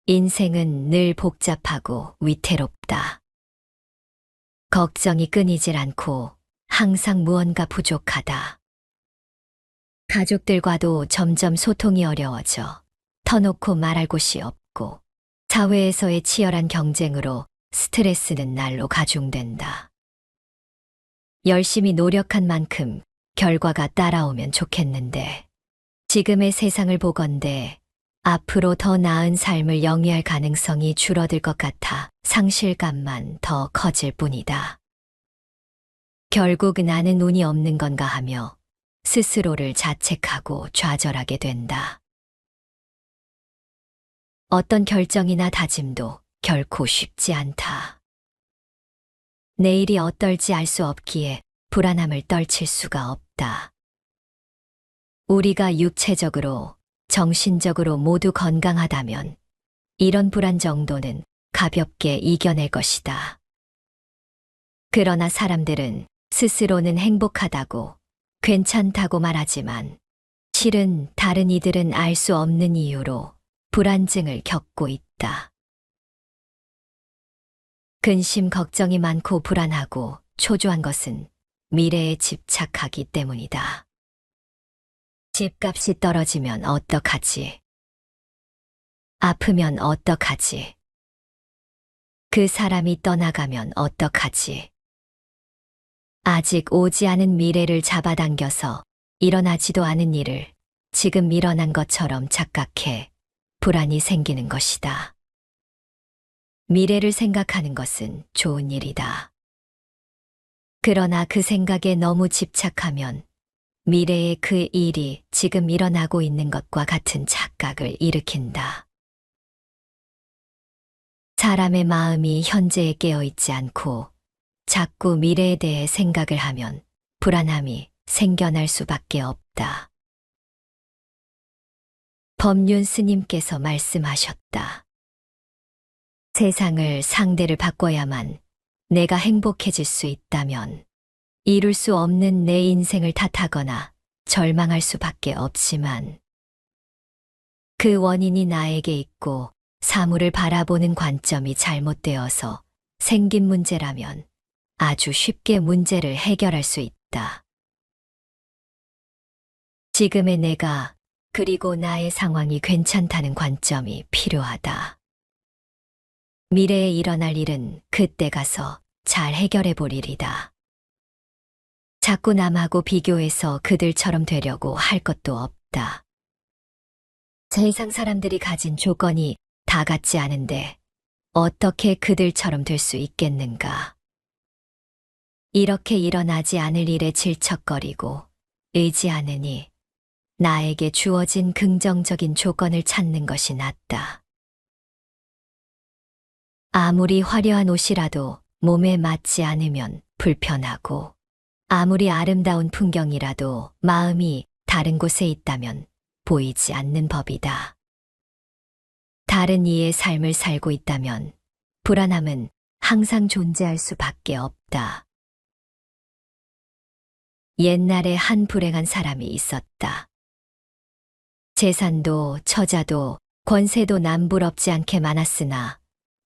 인생은 늘 복잡하고 위태롭다. 걱정이 끊이질 않고 항상 무언가 부족하다. 가족들과도 점점 소통이 어려워져 터놓고 말할 곳이 없고 사회에서의 치열한 경쟁으로 스트레스는 날로 가중된다. 열심히 노력한 만큼 결과가 따라오면 좋겠는데 지금의 세상을 보건대 앞으로 더 나은 삶을 영위할 가능성이 줄어들 것 같아 상실감만 더 커질 뿐이다. 결국 나는 운이 없는 건가 하며 스스로를 자책하고 좌절하게 된다. 어떤 결정이나 다짐도 결코 쉽지 않다. 내일이 어떨지 알 수 없기에 불안함을 떨칠 수가 없다. 우리가 육체적으로, 정신적으로 모두 건강하다면 이런 불안 정도는 가볍게 이겨낼 것이다. 그러나 사람들은 스스로는 행복하다고, 괜찮다고 말하지만 실은 다른 이들은 알 수 없는 이유로 불안증을 겪고 있다. 근심 걱정이 많고 불안하고 초조한 것은 미래에 집착하기 때문이다. 집값이 떨어지면 어떡하지? 아프면 어떡하지? 그 사람이 떠나가면 어떡하지? 아직 오지 않은 미래를 잡아당겨서 일어나지도 않은 일을 지금 일어난 것처럼 착각해 불안이 생기는 것이다. 미래를 생각하는 것은 좋은 일이다. 그러나 그 생각에 너무 집착하면 미래의 그 일이 지금 일어나고 있는 것과 같은 착각을 일으킨다. 사람의 마음이 현재에 깨어있지 않고 자꾸 미래에 대해 생각을 하면 불안함이 생겨날 수밖에 없다. 법륜 스님께서 말씀하셨다. 세상을 상대를 바꿔야만 내가 행복해질 수 있다면 이룰 수 없는 내 인생을 탓하거나 절망할 수밖에 없지만 그 원인이 나에게 있고 사물을 바라보는 관점이 잘못되어서 생긴 문제라면 아주 쉽게 문제를 해결할 수 있다. 지금의 내가 그리고 나의 상황이 괜찮다는 관점이 필요하다. 미래에 일어날 일은 그때 가서 잘 해결해 볼 일이다. 자꾸 남하고 비교해서 그들처럼 되려고 할 것도 없다. 세상 사람들이 가진 조건이 다 같지 않은데 어떻게 그들처럼 될 수 있겠는가? 이렇게 일어나지 않을 일에 질척거리고 의지하느니 나에게 주어진 긍정적인 조건을 찾는 것이 낫다. 아무리 화려한 옷이라도 몸에 맞지 않으면 불편하고 아무리 아름다운 풍경이라도 마음이 다른 곳에 있다면 보이지 않는 법이다. 다른 이의 삶을 살고 있다면 불안함은 항상 존재할 수밖에 없다. 옛날에 한 불행한 사람이 있었다. 재산도 처자도 권세도 남부럽지 않게 많았으나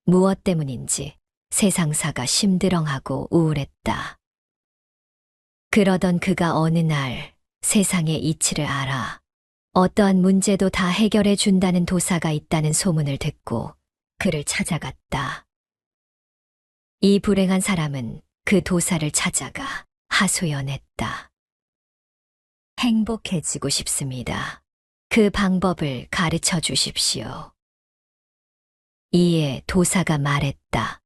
무엇 때문인지 세상사가 심드렁하고 우울했다. 그러던 그가 어느 날 세상의 이치를 알아 어떠한 문제도 다 해결해 준다는 도사가 있다는 소문을 듣고 그를 찾아갔다. 이 불행한 사람은 그 도사를 찾아가 하소연했다. 행복해지고 싶습니다. 그 방법을 가르쳐 주십시오. 이에 도사가 말했다.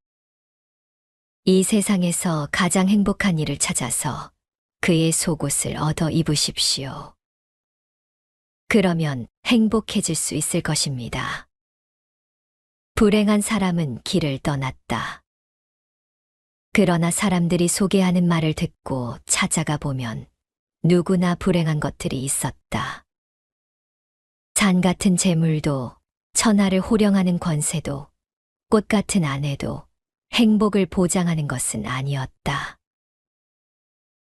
이 세상에서 가장 행복한 일을 찾아서 그의 속옷을 얻어 입으십시오. 그러면 행복해질 수 있을 것입니다. 불행한 사람은 길을 떠났다. 그러나 사람들이 소개하는 말을 듣고 찾아가 보면 누구나 불행한 것들이 있었다. 산 같은 재물도, 천하를 호령하는 권세도, 꽃 같은 아내도 행복을 보장하는 것은 아니었다.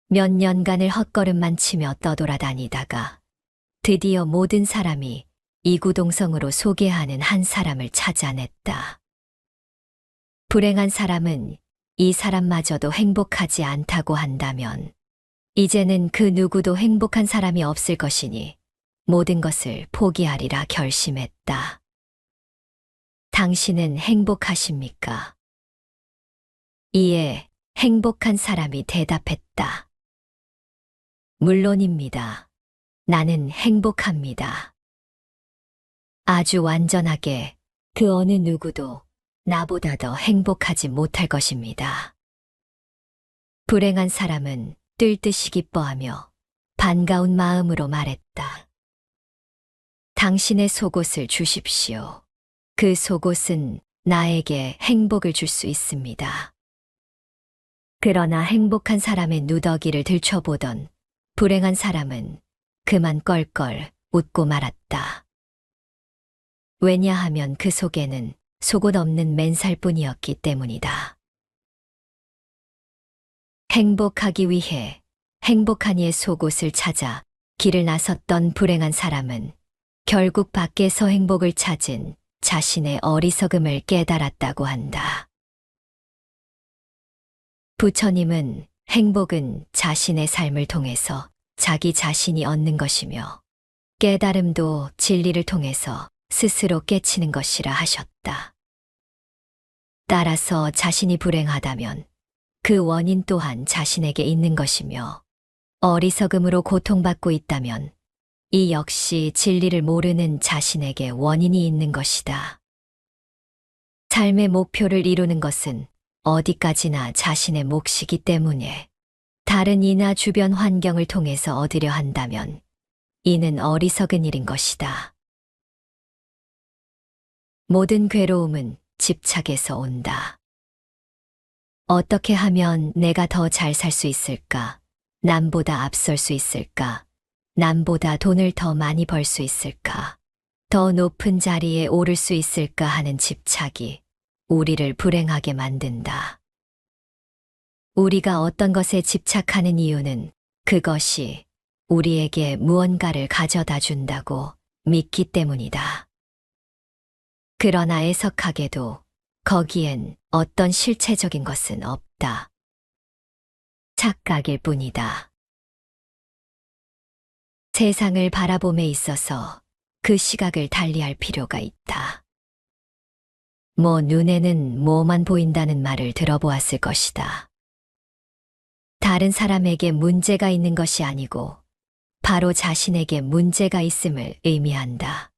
몇 년간을 헛걸음만 치며 떠돌아다니다가 드디어 모든 사람이 이구동성으로 소개하는 한 사람을 찾아냈다. 불행한 사람은 이 사람마저도 행복하지 않다고 한다면 이제는 그 누구도 행복한 사람이 없을 것이니 모든 것을 포기하리라 결심했다. 당신은 행복하십니까? 이에 행복한 사람이 대답했다. 물론입니다. 나는 행복합니다. 아주 완전하게 그 어느 누구도 나보다 더 행복하지 못할 것입니다. 불행한 사람은 뜰 듯이 기뻐하며 반가운 마음으로 말했다. 당신의 속옷을 주십시오. 그 속옷은 나에게 행복을 줄 수 있습니다. 그러나 행복한 사람의 누더기를 들춰보던 불행한 사람은 그만 껄껄 웃고 말았다. 왜냐하면 그 속에는 속옷 없는 맨살뿐이었기 때문이다. 행복하기 위해 행복한 이의 속옷을 찾아 길을 나섰던 불행한 사람은 결국 밖에서 행복을 찾은 자신의 어리석음을 깨달았다고 한다. 부처님은 행복은 자신의 삶을 통해서 자기 자신이 얻는 것이며 깨달음도 진리를 통해서 스스로 깨치는 것이라 하셨다. 따라서 자신이 불행하다면 그 원인 또한 자신에게 있는 것이며 어리석음으로 고통받고 있다면 이 역시 진리를 모르는 자신에게 원인이 있는 것이다. 삶의 목표를 이루는 것은 어디까지나 자신의 몫이기 때문에 다른 이나 주변 환경을 통해서 얻으려 한다면 이는 어리석은 일인 것이다. 모든 괴로움은 집착에서 온다. 어떻게 하면 내가 더 잘 살 수 있을까? 남보다 앞설 수 있을까? 남보다 돈을 더 많이 벌 수 있을까? 더 높은 자리에 오를 수 있을까 하는 집착이 우리를 불행하게 만든다. 우리가 어떤 것에 집착하는 이유는 그것이 우리에게 무언가를 가져다 준다고 믿기 때문이다. 그러나 애석하게도 거기엔 어떤 실체적인 것은 없다. 착각일 뿐이다. 세상을 바라봄에 있어서 그 시각을 달리할 필요가 있다. 눈에는 뭐만 보인다는 말을 들어보았을 것이다. 다른 사람에게 문제가 있는 것이 아니고 바로 자신에게 문제가 있음을 의미한다.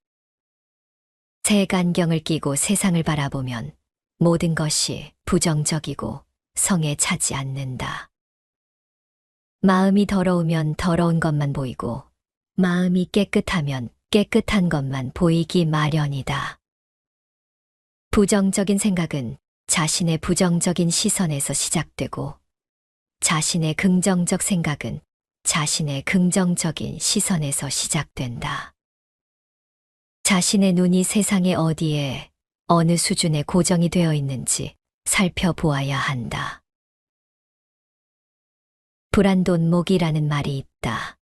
색안경을 끼고 세상을 바라보면 모든 것이 부정적이고 성에 차지 않는다. 마음이 더러우면 더러운 것만 보이고 마음이 깨끗하면 깨끗한 것만 보이기 마련이다. 부정적인 생각은 자신의 부정적인 시선에서 시작되고 자신의 긍정적 생각은 자신의 긍정적인 시선에서 시작된다. 자신의 눈이 세상의 어디에 어느 수준에 고정이 되어 있는지 살펴보아야 한다. 불안돈목이라는 말이 있다.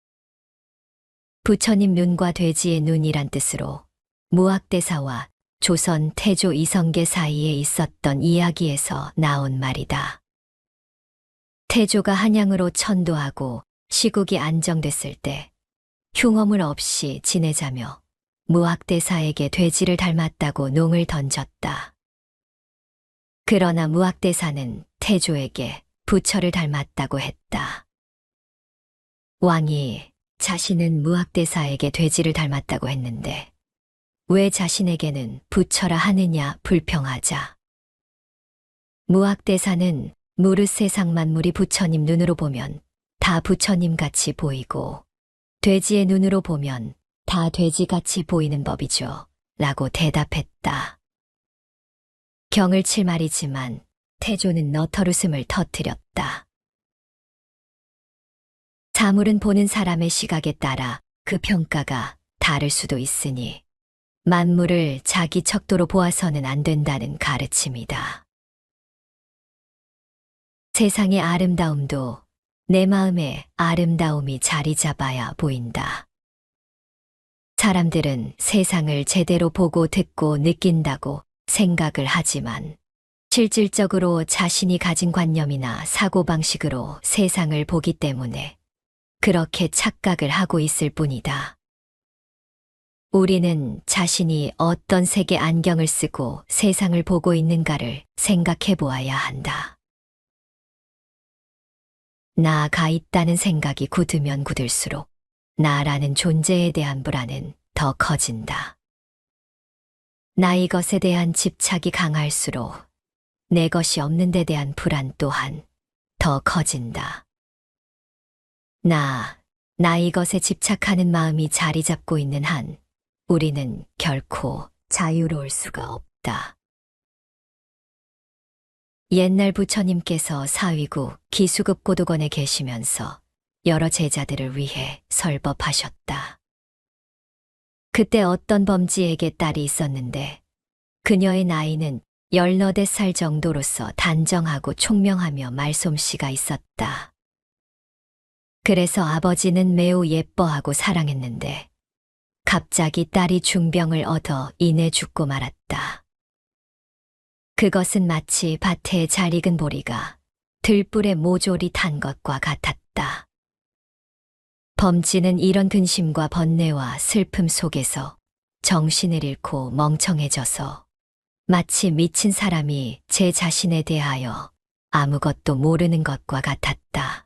부처님 눈과 돼지의 눈이란 뜻으로 무학대사와 조선 태조 이성계 사이에 있었던 이야기에서 나온 말이다. 태조가 한양으로 천도하고 시국이 안정됐을 때 흉어물 없이 지내자며 무학대사에게 돼지를 닮았다고 농을 던졌다. 그러나 무학대사는 태조에게 부처를 닮았다고 했다. 왕이 자신은 무학대사에게 돼지를 닮았다고 했는데 왜 자신에게는 부처라 하느냐 불평하자. 무학대사는 무릇 세상 만물이 부처님 눈으로 보면 다 부처님 같이 보이고 돼지의 눈으로 보면 다 돼지같이 보이는 법이죠. 라고 대답했다. 경을 칠 말이지만 태조는 너털웃음을 터뜨렸다. 사물은 보는 사람의 시각에 따라 그 평가가 다를 수도 있으니 만물을 자기 척도로 보아서는 안 된다는 가르침이다. 세상의 아름다움도 내 마음의 아름다움이 자리 잡아야 보인다. 사람들은 세상을 제대로 보고 듣고 느낀다고 생각을 하지만 실질적으로 자신이 가진 관념이나 사고방식으로 세상을 보기 때문에 그렇게 착각을 하고 있을 뿐이다. 우리는 자신이 어떤 색의 안경을 쓰고 세상을 보고 있는가를 생각해 보아야 한다. 나가 있다는 생각이 굳으면 굳을수록 나라는 존재에 대한 불안은 더 커진다. 나 이것에 대한 집착이 강할수록 내 것이 없는 데 대한 불안 또한 더 커진다. 나 이것에 집착하는 마음이 자리 잡고 있는 한 우리는 결코 자유로울 수가 없다. 옛날 부처님께서 사위국 기수급 고도건에 계시면서 여러 제자들을 위해 설법하셨다. 그때 어떤 범지에게 딸이 있었는데 그녀의 나이는 18살 정도로서 단정하고 총명하며 말솜씨가 있었다. 그래서 아버지는 매우 예뻐하고 사랑했는데 갑자기 딸이 중병을 얻어 이내 죽고 말았다. 그것은 마치 밭에 잘 익은 보리가 들불에 모조리 탄 것과 같았다. 범지는 이런 근심과 번뇌와 슬픔 속에서 정신을 잃고 멍청해져서 마치 미친 사람이 제 자신에 대하여 아무것도 모르는 것과 같았다.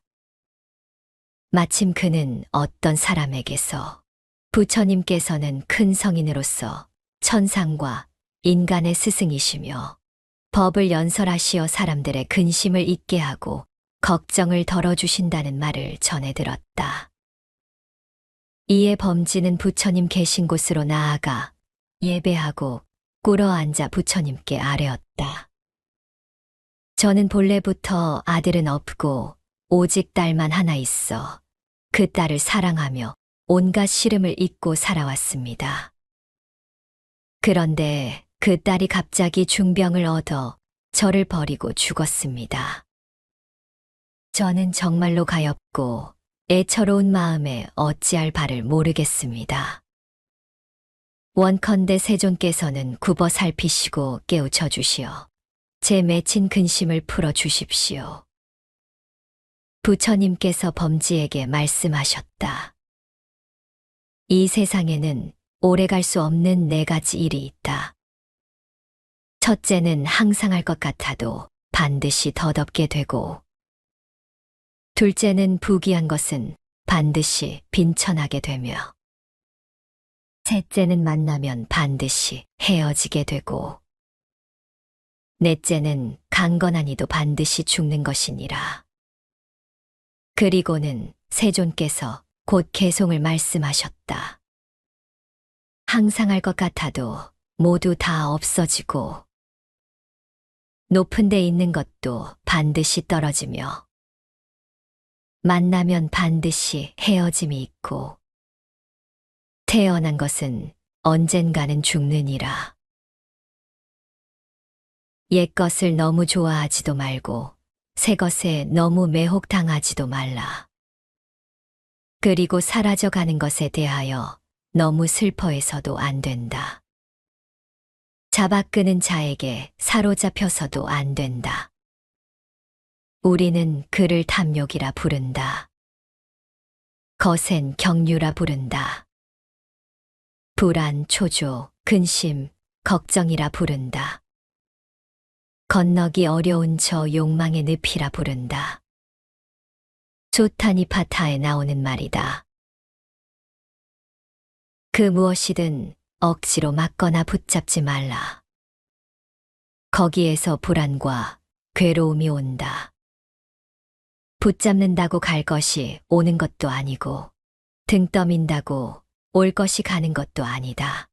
마침 그는 어떤 사람에게서 부처님께서는 큰 성인으로서 천상과 인간의 스승이시며 법을 연설하시어 사람들의 근심을 잊게 하고 걱정을 덜어주신다는 말을 전해 들었다. 이에 범지는 부처님 계신 곳으로 나아가 예배하고 꿇어앉아 부처님께 아뢰었다. 저는 본래부터 아들은 없고 오직 딸만 하나 있어 그 딸을 사랑하며 온갖 시름을 잊고 살아왔습니다. 그런데 그 딸이 갑자기 중병을 얻어 저를 버리고 죽었습니다. 저는 정말로 가엾고 애처로운 마음에 어찌할 바를 모르겠습니다. 원컨대 세존께서는 굽어 살피시고 깨우쳐 주시어 제 맺힌 근심을 풀어 주십시오. 부처님께서 범지에게 말씀하셨다. 이 세상에는 오래 갈 수 없는 4가지 일이 있다. 첫째는 항상 할 것 같아도 반드시 덧없게 되고, 둘째는 부귀한 것은 반드시 빈천하게 되며, 셋째는 만나면 반드시 헤어지게 되고, 넷째는 강건한 이도 반드시 죽는 것이니라. 그리고는 세존께서 곧 개송을 말씀하셨다. 항상 할 것 같아도 모두 다 없어지고, 높은 데 있는 것도 반드시 떨어지며, 만나면 반드시 헤어짐이 있고, 태어난 것은 언젠가는 죽느니라. 옛 것을 너무 좋아하지도 말고 새 것에 너무 매혹당하지도 말라. 그리고 사라져가는 것에 대하여 너무 슬퍼해서도 안 된다. 잡아끄는 자에게 사로잡혀서도 안 된다. 우리는 그를 탐욕이라 부른다. 거센 경유라 부른다. 불안, 초조, 근심, 걱정이라 부른다. 건너기 어려운 저 욕망의 늪이라 부른다. 조타니파타에 나오는 말이다. 그 무엇이든 억지로 막거나 붙잡지 말라. 거기에서 불안과 괴로움이 온다. 붙잡는다고 갈 것이 오는 것도 아니고 등 떠민다고 올 것이 가는 것도 아니다.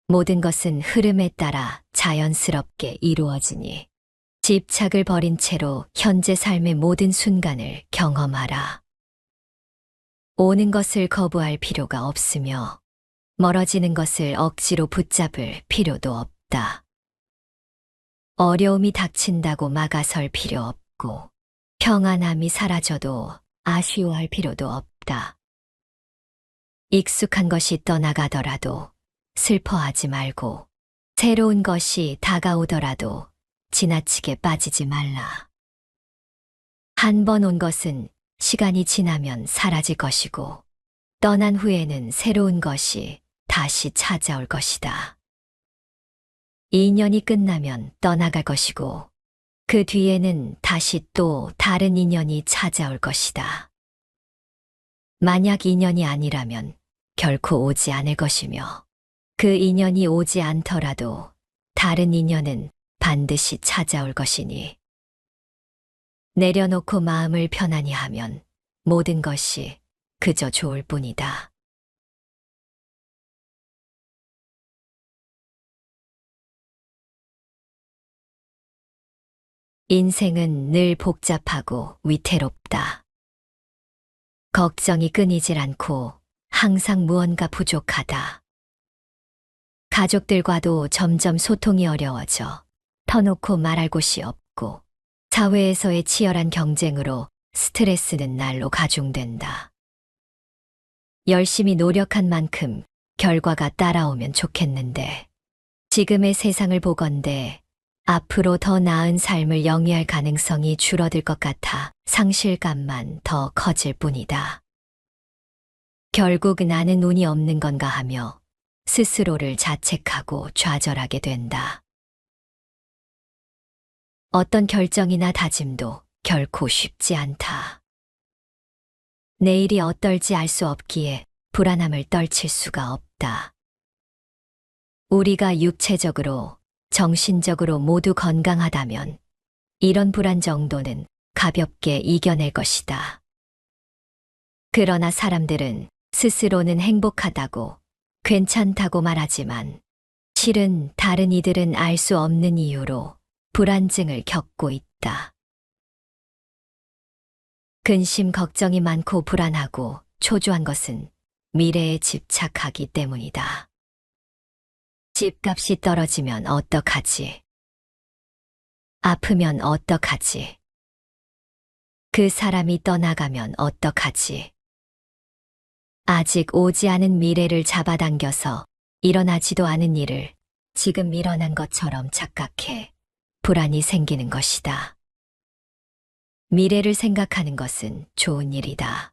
모든 것은 흐름에 따라 자연스럽게 이루어지니 집착을 버린 채로 현재 삶의 모든 순간을 경험하라. 오는 것을 거부할 필요가 없으며 멀어지는 것을 억지로 붙잡을 필요도 없다. 어려움이 닥친다고 막아설 필요 없고 평안함이 사라져도 아쉬워할 필요도 없다. 익숙한 것이 떠나가더라도 슬퍼하지 말고 새로운 것이 다가오더라도 지나치게 빠지지 말라. 한 번 온 것은 시간이 지나면 사라질 것이고 떠난 후에는 새로운 것이 다시 찾아올 것이다. 인연이 끝나면 떠나갈 것이고 그 뒤에는 다시 또 다른 인연이 찾아올 것이다. 만약 인연이 아니라면 결코 오지 않을 것이며 그 인연이 오지 않더라도 다른 인연은 반드시 찾아올 것이니 내려놓고 마음을 편안히 하면 모든 것이 그저 좋을 뿐이다. 인생은 늘 복잡하고 위태롭다. 걱정이 끊이질 않고 항상 무언가 부족하다. 가족들과도 점점 소통이 어려워져 터놓고 말할 곳이 없고 사회에서의 치열한 경쟁으로 스트레스는 날로 가중된다. 열심히 노력한 만큼 결과가 따라오면 좋겠는데 지금의 세상을 보건대 앞으로 더 나은 삶을 영위할 가능성이 줄어들 것 같아 상실감만 더 커질 뿐이다. 결국 나는 운이 없는 건가 하며 스스로를 자책하고 좌절하게 된다. 어떤 결정이나 다짐도 결코 쉽지 않다. 내일이 어떨지 알 수 없기에 불안함을 떨칠 수가 없다. 우리가 육체적으로, 정신적으로 모두 건강하다면 이런 불안 정도는 가볍게 이겨낼 것이다. 그러나 사람들은 스스로는 행복하다고, 괜찮다고 말하지만 실은 다른 이들은 알 수 없는 이유로 불안증을 겪고 있다. 근심 걱정이 많고 불안하고 초조한 것은 미래에 집착하기 때문이다. 집값이 떨어지면 어떡하지? 아프면 어떡하지? 그 사람이 떠나가면 어떡하지? 아직 오지 않은 미래를 잡아당겨서 일어나지도 않은 일을 지금 일어난 것처럼 착각해 불안이 생기는 것이다. 미래를 생각하는 것은 좋은 일이다.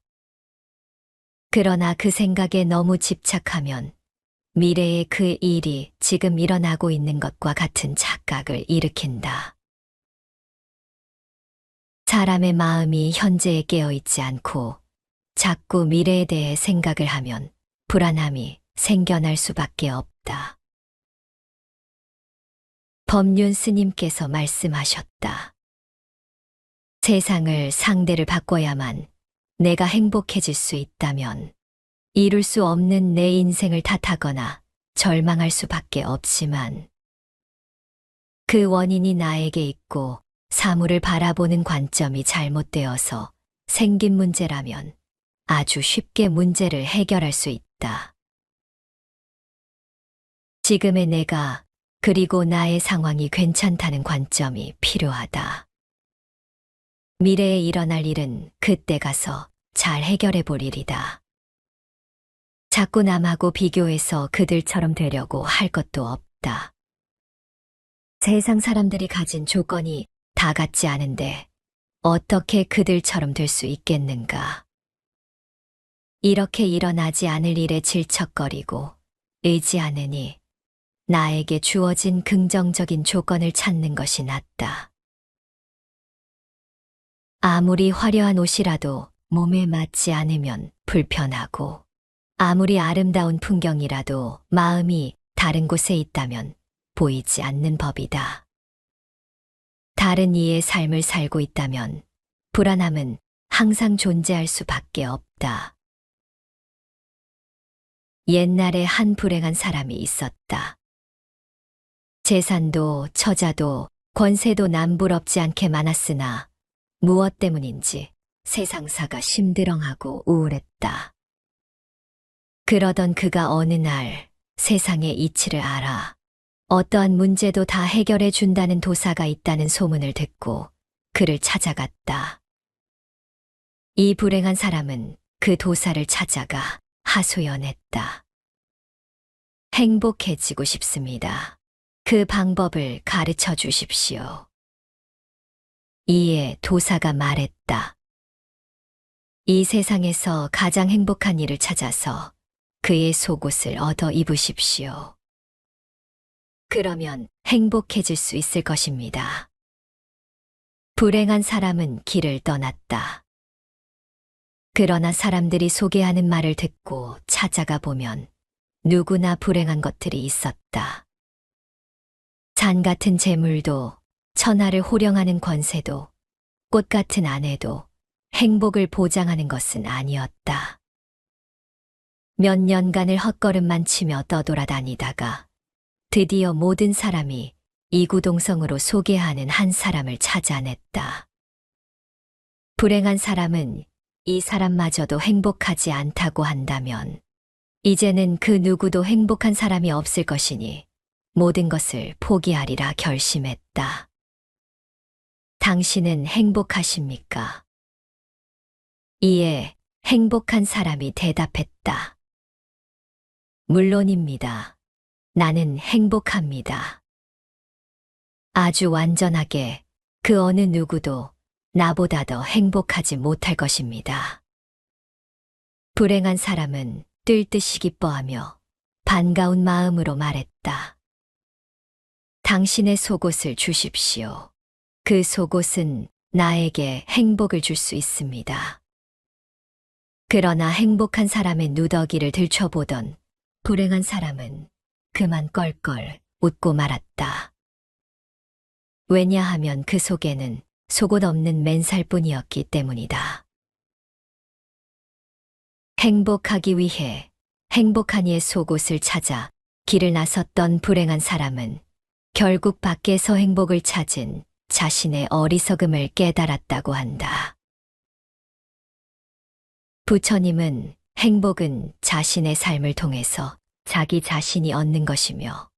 그러나 그 생각에 너무 집착하면 미래의 그 일이 지금 일어나고 있는 것과 같은 착각을 일으킨다. 사람의 마음이 현재에 깨어있지 않고 자꾸 미래에 대해 생각을 하면 불안함이 생겨날 수밖에 없다. 법륜 스님께서 말씀하셨다. 세상을 상대를 바꿔야만 내가 행복해질 수 있다면 이룰 수 없는 내 인생을 탓하거나 절망할 수밖에 없지만 그 원인이 나에게 있고 사물을 바라보는 관점이 잘못되어서 생긴 문제라면 아주 쉽게 문제를 해결할 수 있다. 지금의 내가 그리고 나의 상황이 괜찮다는 관점이 필요하다. 미래에 일어날 일은 그때 가서 잘 해결해 볼 일이다. 자꾸 남하고 비교해서 그들처럼 되려고 할 것도 없다. 세상 사람들이 가진 조건이 다 같지 않은데 어떻게 그들처럼 될 수 있겠는가? 이렇게 일어나지 않을 일에 질척거리고 의지하느니 나에게 주어진 긍정적인 조건을 찾는 것이 낫다. 아무리 화려한 옷이라도 몸에 맞지 않으면 불편하고 아무리 아름다운 풍경이라도 마음이 다른 곳에 있다면 보이지 않는 법이다. 다른 이의 삶을 살고 있다면 불안함은 항상 존재할 수밖에 없다. 옛날에 한 불행한 사람이 있었다. 재산도 처자도 권세도 남부럽지 않게 많았으나 무엇 때문인지 세상사가 심드렁하고 우울했다. 그러던 그가 어느 날 세상의 이치를 알아 어떠한 문제도 다 해결해 준다는 도사가 있다는 소문을 듣고 그를 찾아갔다. 이 불행한 사람은 그 도사를 찾아가 하소연했다. 행복해지고 싶습니다. 그 방법을 가르쳐 주십시오. 이에 도사가 말했다. 이 세상에서 가장 행복한 일을 찾아서 그의 속옷을 얻어 입으십시오. 그러면 행복해질 수 있을 것입니다. 불행한 사람은 길을 떠났다. 그러나 사람들이 소개하는 말을 듣고 찾아가 보면 누구나 불행한 것들이 있었다. 잔 같은 재물도, 천하를 호령하는 권세도, 꽃 같은 아내도 행복을 보장하는 것은 아니었다. 몇 년간을 헛걸음만 치며 떠돌아다니다가 드디어 모든 사람이 이구동성으로 소개하는 한 사람을 찾아냈다. 불행한 사람은 이 사람마저도 행복하지 않다고 한다면 이제는 그 누구도 행복한 사람이 없을 것이니 모든 것을 포기하리라 결심했다. 당신은 행복하십니까? 이에 행복한 사람이 대답했다. 물론입니다. 나는 행복합니다. 아주 완전하게 그 어느 누구도 나보다 더 행복하지 못할 것입니다. 불행한 사람은 뜰 듯이 기뻐하며 반가운 마음으로 말했다. 당신의 속옷을 주십시오. 그 속옷은 나에게 행복을 줄 수 있습니다. 그러나 행복한 사람의 누더기를 들춰보던 불행한 사람은 그만 껄껄 웃고 말았다. 왜냐하면 그 속에는 속옷 없는 맨살뿐이었기 때문이다. 행복하기 위해 행복한 이의 속옷을 찾아 길을 나섰던 불행한 사람은 결국 밖에서 행복을 찾은 자신의 어리석음을 깨달았다고 한다. 부처님은 행복은 자신의 삶을 통해서 자기 자신이 얻는 것이며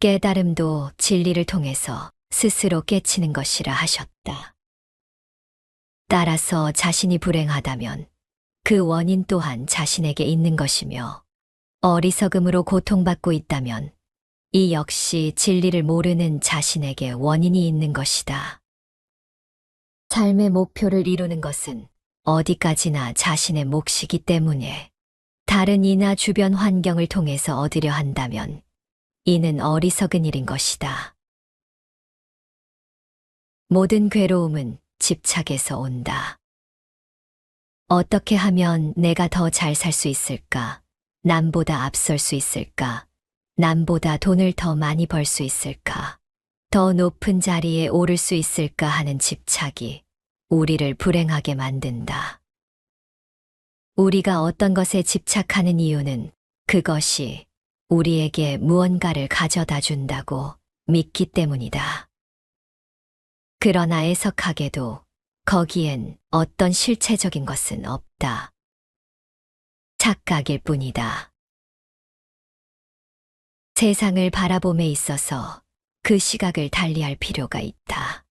깨달음도 진리를 통해서 스스로 깨치는 것이라 하셨다. 따라서 자신이 불행하다면 그 원인 또한 자신에게 있는 것이며 어리석음으로 고통받고 있다면 이 역시 진리를 모르는 자신에게 원인이 있는 것이다. 삶의 목표를 이루는 것은 어디까지나 자신의 몫이기 때문에 다른 이나 주변 환경을 통해서 얻으려 한다면 이는 어리석은 일인 것이다. 모든 괴로움은 집착에서 온다. 어떻게 하면 내가 더 잘 살 수 있을까? 남보다 앞설 수 있을까? 남보다 돈을 더 많이 벌 수 있을까? 더 높은 자리에 오를 수 있을까 하는 집착이 우리를 불행하게 만든다. 우리가 어떤 것에 집착하는 이유는 그것이 우리에게 무언가를 가져다 준다고 믿기 때문이다. 그러나 애석하게도 거기엔 어떤 실체적인 것은 없다. 착각일 뿐이다. 세상을 바라봄에 있어서 그 시각을 달리할 필요가 있다.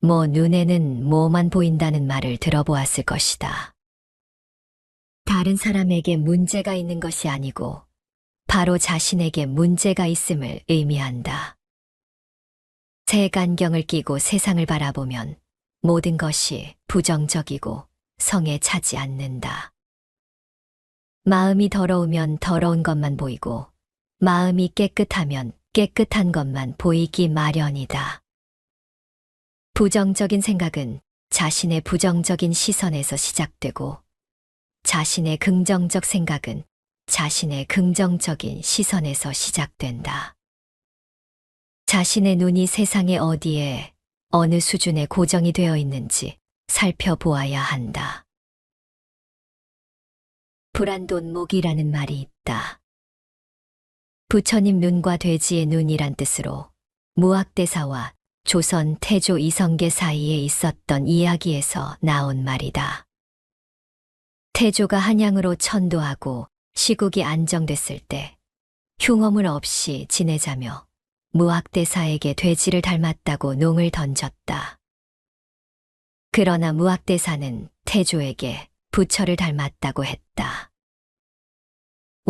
눈에는 뭐만 보인다는 말을 들어보았을 것이다. 다른 사람에게 문제가 있는 것이 아니고 바로 자신에게 문제가 있음을 의미한다. 색안경을 끼고 세상을 바라보면 모든 것이 부정적이고 성에 차지 않는다. 마음이 더러우면 더러운 것만 보이고 마음이 깨끗하면 깨끗한 것만 보이기 마련이다. 부정적인 생각은 자신의 부정적인 시선에서 시작되고 자신의 긍정적 생각은 자신의 긍정적인 시선에서 시작된다. 자신의 눈이 세상의 어디에 어느 수준에 고정이 되어 있는지 살펴보아야 한다. 불안돈목이라는 말이 있다. 부처님 눈과 돼지의 눈이란 뜻으로 무학대사와 조선 태조 이성계 사이에 있었던 이야기에서 나온 말이다. 태조가 한양으로 천도하고 시국이 안정됐을 때 흉어물 없이 지내자며 무학대사에게 돼지를 닮았다고 농을 던졌다. 그러나 무학대사는 태조에게 부처를 닮았다고 했다.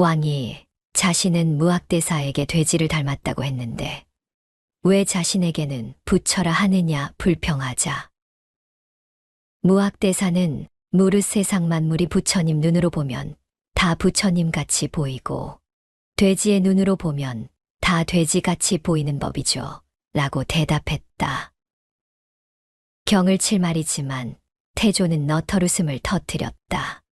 왕이 자신은 무학대사에게 돼지를 닮았다고 했는데 왜 자신에게는 부처라 하느냐 불평하자. 무학대사는 무릇 세상 만물이 부처님 눈으로 보면 다 부처님 같이 보이고 돼지의 눈으로 보면 다 돼지같이 보이는 법이죠. 라고 대답했다. 경을 칠 말이지만 태조는 너털웃음을 터뜨렸다.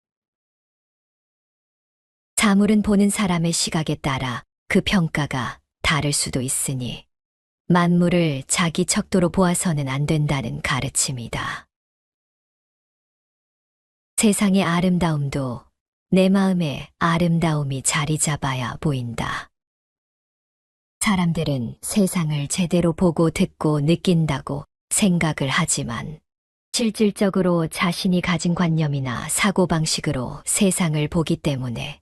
사물은 보는 사람의 시각에 따라 그 평가가 다를 수도 있으니 만물을 자기 척도로 보아서는 안 된다는 가르침이다. 세상의 아름다움도 내 마음의 아름다움이 자리 잡아야 보인다. 사람들은 세상을 제대로 보고 듣고 느낀다고 생각을 하지만 실질적으로 자신이 가진 관념이나 사고방식으로 세상을 보기 때문에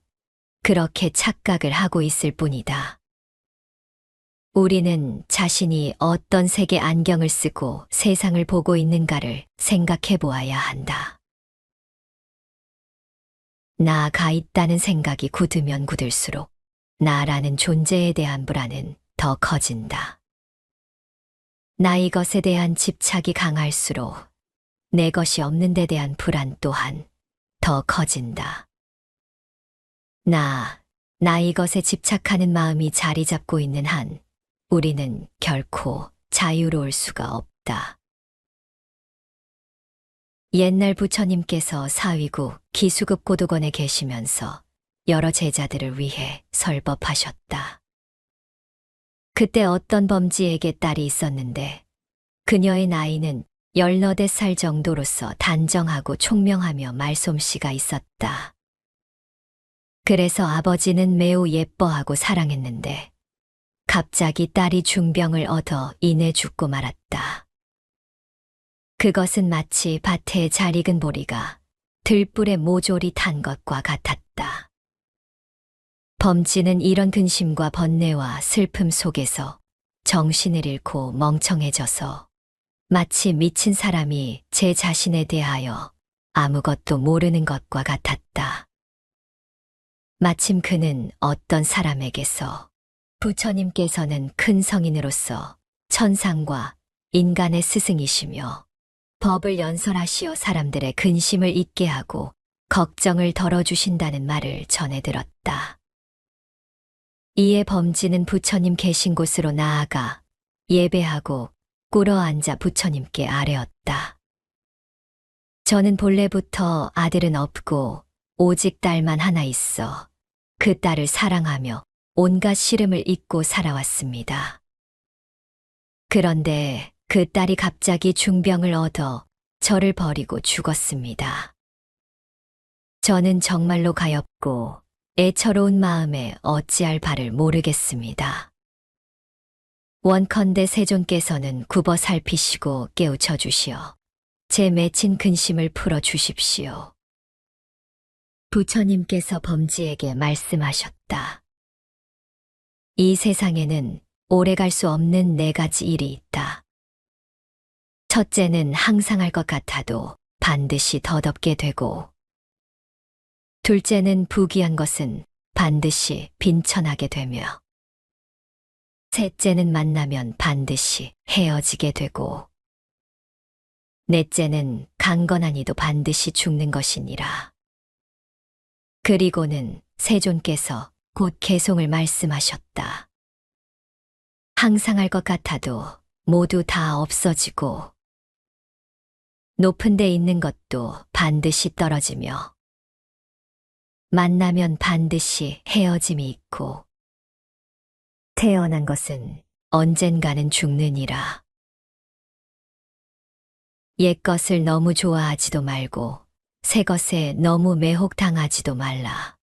그렇게 착각을 하고 있을 뿐이다. 우리는 자신이 어떤 색의 안경을 쓰고 세상을 보고 있는가를 생각해 보아야 한다. 나가 있다는 생각이 굳으면 굳을수록 나라는 존재에 대한 불안은 더 커진다. 나 이것에 대한 집착이 강할수록 내 것이 없는 데 대한 불안 또한 더 커진다. 나 이것에 집착하는 마음이 자리 잡고 있는 한 우리는 결코 자유로울 수가 없다. 옛날 부처님께서 사위국 기수급 고도건에 계시면서 여러 제자들을 위해 설법하셨다. 그때 어떤 범지에게 딸이 있었는데 그녀의 나이는 18살 정도로서 단정하고 총명하며 말솜씨가 있었다. 그래서 아버지는 매우 예뻐하고 사랑했는데 갑자기 딸이 중병을 얻어 이내 죽고 말았다. 그것은 마치 밭에 잘 익은 보리가 들불에 모조리 탄 것과 같았다. 범지는 이런 근심과 번뇌와 슬픔 속에서 정신을 잃고 멍청해져서 마치 미친 사람이 제 자신에 대하여 아무것도 모르는 것과 같았다. 마침 그는 어떤 사람에게서 부처님께서는 큰 성인으로서 천상과 인간의 스승이시며 법을 연설하시어 사람들의 근심을 잊게 하고 걱정을 덜어주신다는 말을 전해 들었다. 이에 범지는 부처님 계신 곳으로 나아가 예배하고 꿇어앉아 부처님께 아뢰었다. 저는 본래부터 아들은 없고 오직 딸만 하나 있어 그 딸을 사랑하며 온갖 시름을 잊고 살아왔습니다. 그런데 그 딸이 갑자기 중병을 얻어 저를 버리고 죽었습니다. 저는 정말로 가엾고 애처로운 마음에 어찌할 바를 모르겠습니다. 원컨대 세존께서는 굽어 살피시고 깨우쳐 주시어 제 맺힌 근심을 풀어 주십시오. 부처님께서 범지에게 말씀하셨다. 이 세상에는 오래 갈 수 없는 4가지 일이 있다. 첫째는 항상 할 것 같아도 반드시 덧없게 되고, 둘째는 부귀한 것은 반드시 빈천하게 되며, 셋째는 만나면 반드시 헤어지게 되고, 넷째는 강건한 이도 반드시 죽는 것이니라. 그리고는 세존께서 곧 개송을 말씀하셨다. 항상 할 것 같아도 모두 다 없어지고, 높은 데 있는 것도 반드시 떨어지며, 만나면 반드시 헤어짐이 있고, 태어난 것은 언젠가는 죽느니라. 옛 것을 너무 좋아하지도 말고 새 것에 너무 매혹당하지도 말라.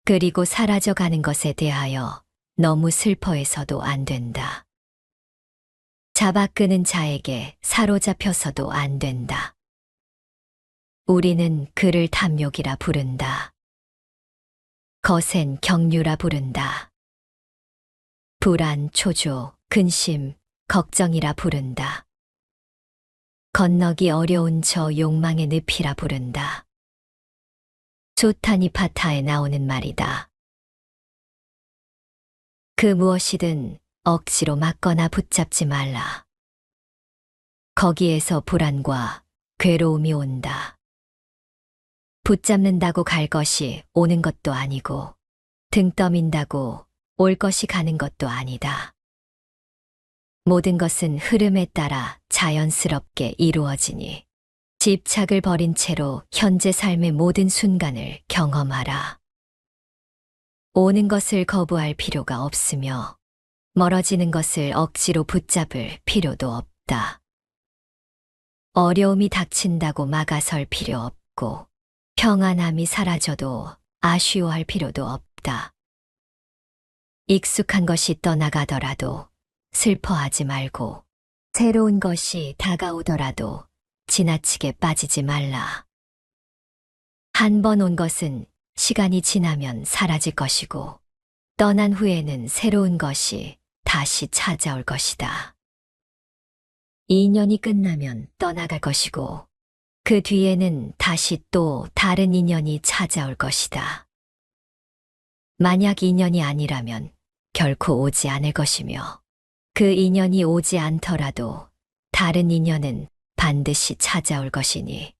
그리고 사라져가는 것에 대하여 너무 슬퍼해서도 안 된다. 잡아끄는 자에게 사로잡혀서도 안 된다. 우리는 그를 탐욕이라 부른다. 거센 경류라 부른다. 불안, 초조, 근심, 걱정이라 부른다. 건너기 어려운 저 욕망의 늪이라 부른다. 조타니 파타에 나오는 말이다. 그 무엇이든 억지로 막거나 붙잡지 말라. 거기에서 불안과 괴로움이 온다. 붙잡는다고 갈 것이 오는 것도 아니고 등 떠민다고 올 것이 가는 것도 아니다. 모든 것은 흐름에 따라 자연스럽게 이루어지니 집착을 버린 채로 현재 삶의 모든 순간을 경험하라. 오는 것을 거부할 필요가 없으며 멀어지는 것을 억지로 붙잡을 필요도 없다. 어려움이 닥친다고 막아설 필요 없고 평안함이 사라져도 아쉬워할 필요도 없다. 익숙한 것이 떠나가더라도 슬퍼하지 말고 새로운 것이 다가오더라도 지나치게 빠지지 말라. 한 번 온 것은 시간이 지나면 사라질 것이고 떠난 후에는 새로운 것이 다시 찾아올 것이다. 인연이 끝나면 떠나갈 것이고 그 뒤에는 다시 또 다른 인연이 찾아올 것이다. 만약 인연이 아니라면 결코 오지 않을 것이며 그 인연이 오지 않더라도 다른 인연은 반드시 찾아올 것이니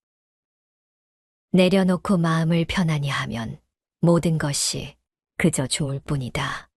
내려놓고 마음을 편안히 하면 모든 것이 그저 좋을 뿐이다.